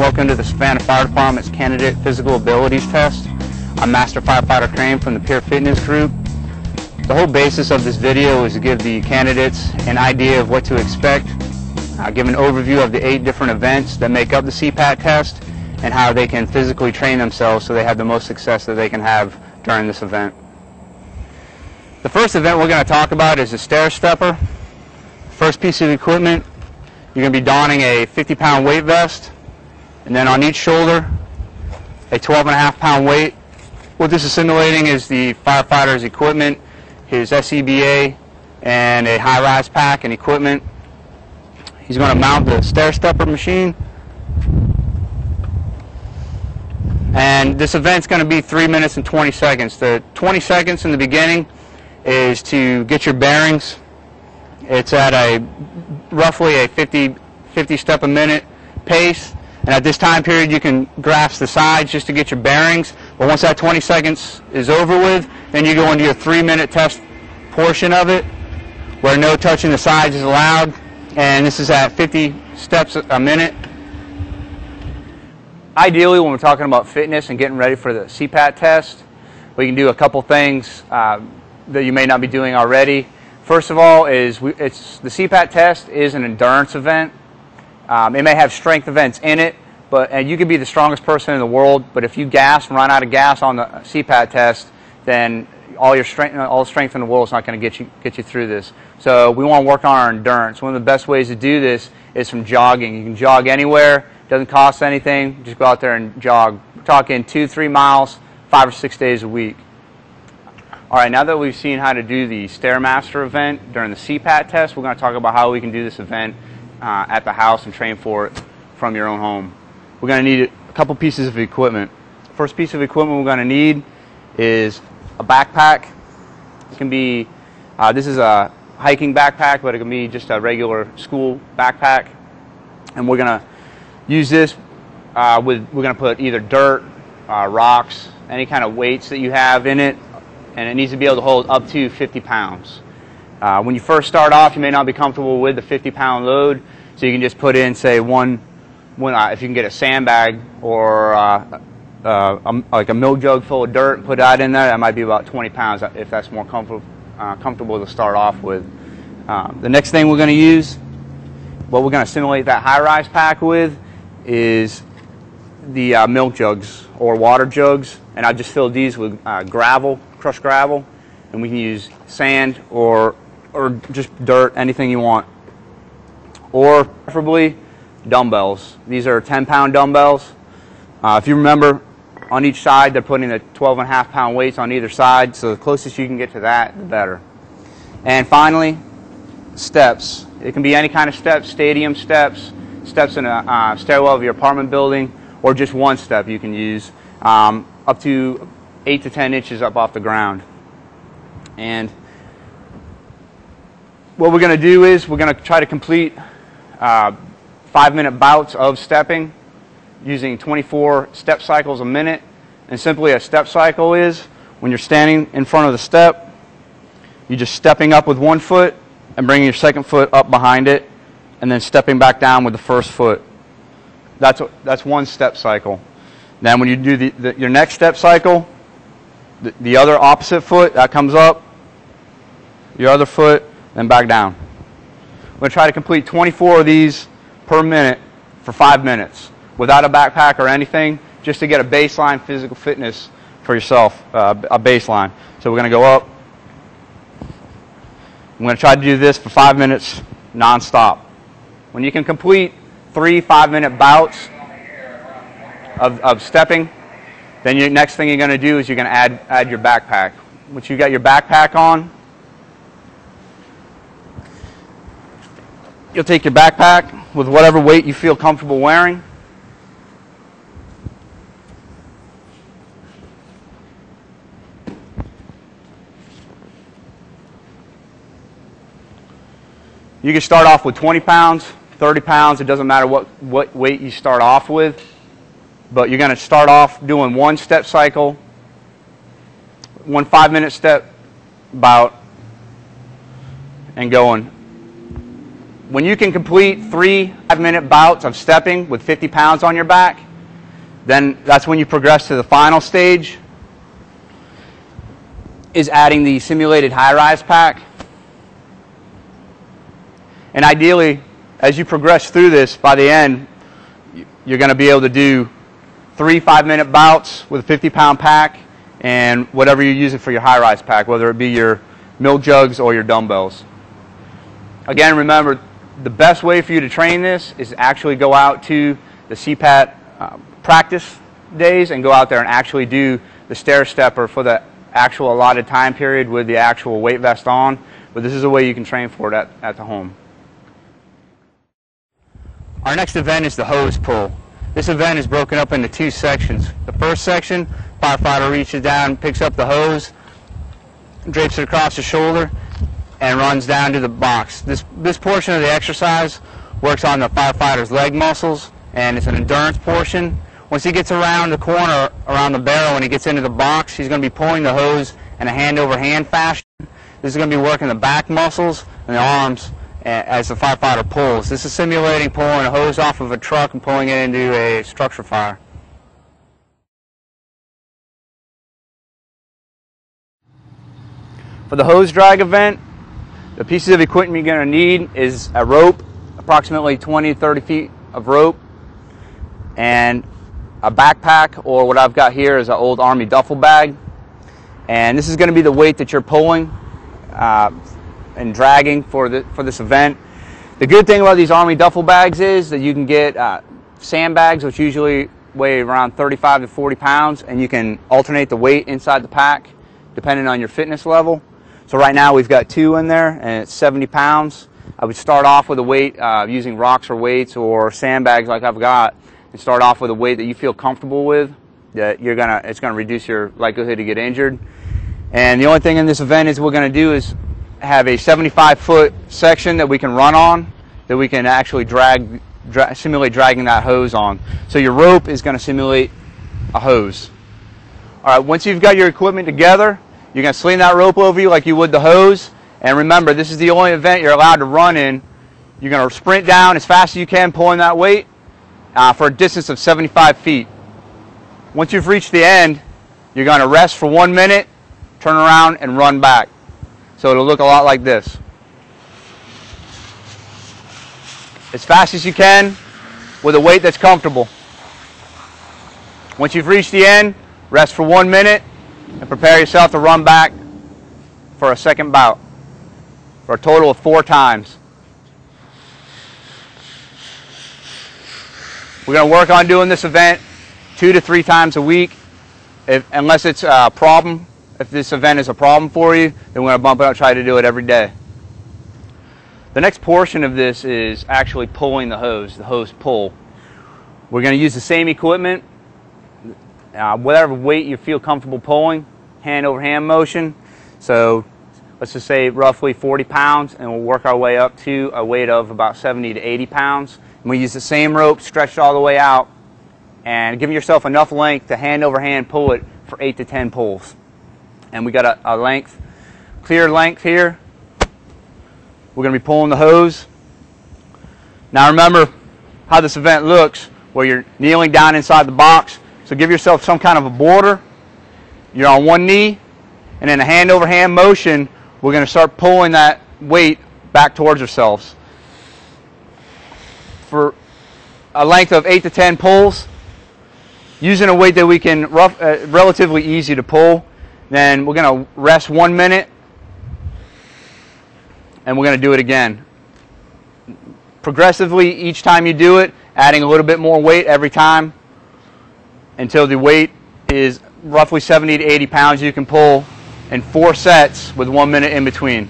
Welcome to the Savannah Fire Department's Candidate Physical Abilities Test. I'm Master Firefighter Crane from the Peer Fitness Group. The whole basis of this video is to give the candidates an idea of what to expect, give an overview of the 8 different events that make up the CPAT test, and how they can physically train themselves so they have the most success that they can have during this event. The first event we're going to talk about is a stair stepper. First piece of equipment, you're going to be donning a 50-pound weight vest, and then on each shoulder a 12.5-pound weight. What this is simulating is the firefighter's equipment, his SCBA, and a high-rise pack and equipment. He's going to mount the stair stepper machine, and this event's going to be 3 minutes and 20 seconds. The 20 seconds in the beginning is to get your bearings. It's at a roughly a 50 step a minute pace, and at this time period you can grasp the sides just to get your bearings. But once that 20 seconds is over with, then you go into your 3-minute test portion of it, where no touching the sides is allowed, and this is at 50 steps a minute. Ideally, when we're talking about fitness and getting ready for the CPAT test, we can do a couple things that you may not be doing already. First of all, the CPAT test is an endurance event. It may have strength events in it, and you could be the strongest person in the world, but if you gas and run out of gas on the CPAT test, then all the strength in the world is not going to get you through this. So we want to work on our endurance. One of the best ways to do this is from jogging. You can jog anywhere. It doesn't cost anything. Just go out there and jog. We're talking 2-3 miles, 5 or 6 days a week. All right, now that we've seen how to do the Stairmaster event during the CPAT test, we're going to talk about how we can do this event at the house and train for it from your own home. We're going to need a couple pieces of equipment. First piece of equipment we're going to need is a backpack. It can be, this is a hiking backpack, but it can be just a regular school backpack. And we're going to use this we're going to put either dirt, rocks, any kind of weights that you have in it, and it needs to be able to hold up to 50 pounds. When you first start off, you may not be comfortable with the 50-pound load, so you can just put in, say, if you can get a sandbag or like a milk jug full of dirt and put that in there, that might be about 20 pounds if that's more comfortable to start off with. The next thing we're going to use, what we're going to simulate that high-rise pack with, is the milk jugs or water jugs, and I just filled these with gravel, crushed gravel, and we can use sand or just dirt, anything you want, or preferably dumbbells. These are 10-pound dumbbells. If you remember, on each side they're putting the 12.5-pound weights on either side, so the closest you can get to that, the better. And finally, steps. It can be any kind of steps, stadium steps, steps in a stairwell of your apartment building, or just one step you can use, up to 8 to 10 inches up off the ground. And what we're going to do is we're going to try to complete 5-minute bouts of stepping using 24 step cycles a minute. And simply a step cycle is when you're standing in front of the step, you're just stepping up with one foot and bringing your second foot up behind it, and then stepping back down with the first foot. That's one step cycle. Then when you do your next step cycle, the other opposite foot, that comes up, your other foot, then back down. We're going to try to complete 24 of these per minute for 5 minutes without a backpack or anything, just to get a baseline physical fitness for yourself, a baseline. So we're going to go up. I'm going to try to do this for 5 minutes non-stop. When you can complete 3 5-minute bouts of stepping, then your next thing you're going to do is you're going to add your backpack. Once you got your backpack on, you'll take your backpack with whatever weight you feel comfortable wearing. You can start off with 20 pounds, 30 pounds, it doesn't matter what weight you start off with, but you're going to start off doing one step cycle, one 5-minute step bout, and going. When you can complete 3 5-minute bouts of stepping with 50 pounds on your back, then that's when you progress to the final stage, is adding the simulated high-rise pack. And ideally, as you progress through this, by the end, you're going to be able to do 3 5-minute bouts with a 50-pound pack and whatever you're using for your high-rise pack, whether it be your milk jugs or your dumbbells. Again, remember, the best way for you to train this is to actually go out to the CPAT practice days and go out there and actually do the stair stepper for the actual allotted time period with the actual weight vest on. But this is a way you can train for it at the home. Our next event is the hose pull. This event is broken up into 2 sections. The first section, firefighter reaches down, picks up the hose, drapes it across the shoulder, and runs down to the box. This portion of the exercise works on the firefighter's leg muscles, and it's an endurance portion. Once he gets around the corner, around the barrel, and he gets into the box, he's going to be pulling the hose in a hand-over-hand fashion. This is going to be working the back muscles and the arms as the firefighter pulls. This is simulating pulling a hose off of a truck and pulling it into a structure fire. For the hose drag event, the pieces of equipment you're going to need is a rope, approximately 20 to 30 feet of rope, and a backpack, or what I've got here is an old Army duffel bag. And this is going to be the weight that you're pulling and dragging for this event. The good thing about these Army duffel bags is that you can get sandbags, which usually weigh around 35 to 40 pounds, and you can alternate the weight inside the pack depending on your fitness level. So right now we've got 2 in there, and it's 70 pounds. I would start off with a weight using rocks or weights or sandbags like I've got, and start off with a weight that you feel comfortable with, that it's gonna reduce your likelihood to get injured. And the only thing in this event is we're gonna do is have a 75-foot section that we can run on, that we can actually simulate dragging that hose on. So your rope is gonna simulate a hose. All right, once you've got your equipment together, you're going to sling that rope over you like you would the hose. And remember, this is the only event you're allowed to run in. You're going to sprint down as fast as you can, pulling that weight for a distance of 75 feet. Once you've reached the end, you're going to rest for 1 minute, turn around, and run back. So it'll look a lot like this. As fast as you can with a weight that's comfortable. Once you've reached the end, rest for 1 minute, and prepare yourself to run back for a second bout, for a total of 4 times. We're going to work on doing this event 2 to 3 times a week. Unless it's a problem, if this event is a problem for you, then we're going to bump it up and try to do it every day. The next portion of this is actually pulling the hose pull. We're going to use the same equipment, whatever weight you feel comfortable pulling, hand over hand motion. So let's just say roughly 40 pounds, and we'll work our way up to a weight of about 70 to 80 pounds. And we use the same rope stretched all the way out, and give yourself enough length to hand over hand pull it for 8 to 10 pulls. And we got a length, clear length here. We're going to be pulling the hose. Now remember how this event looks, where you're kneeling down inside the box. So give yourself some kind of a border. You're on one knee, and in a hand over hand motion, we're going to start pulling that weight back towards ourselves. For a length of 8 to 10 pulls, using a weight that we can relatively easy to pull. Then we're going to rest 1 minute, and we're going to do it again. Progressively, each time you do it, adding a little bit more weight every time, until the weight is roughly 70 to 80 pounds you can pull in 4 sets with 1 minute in between.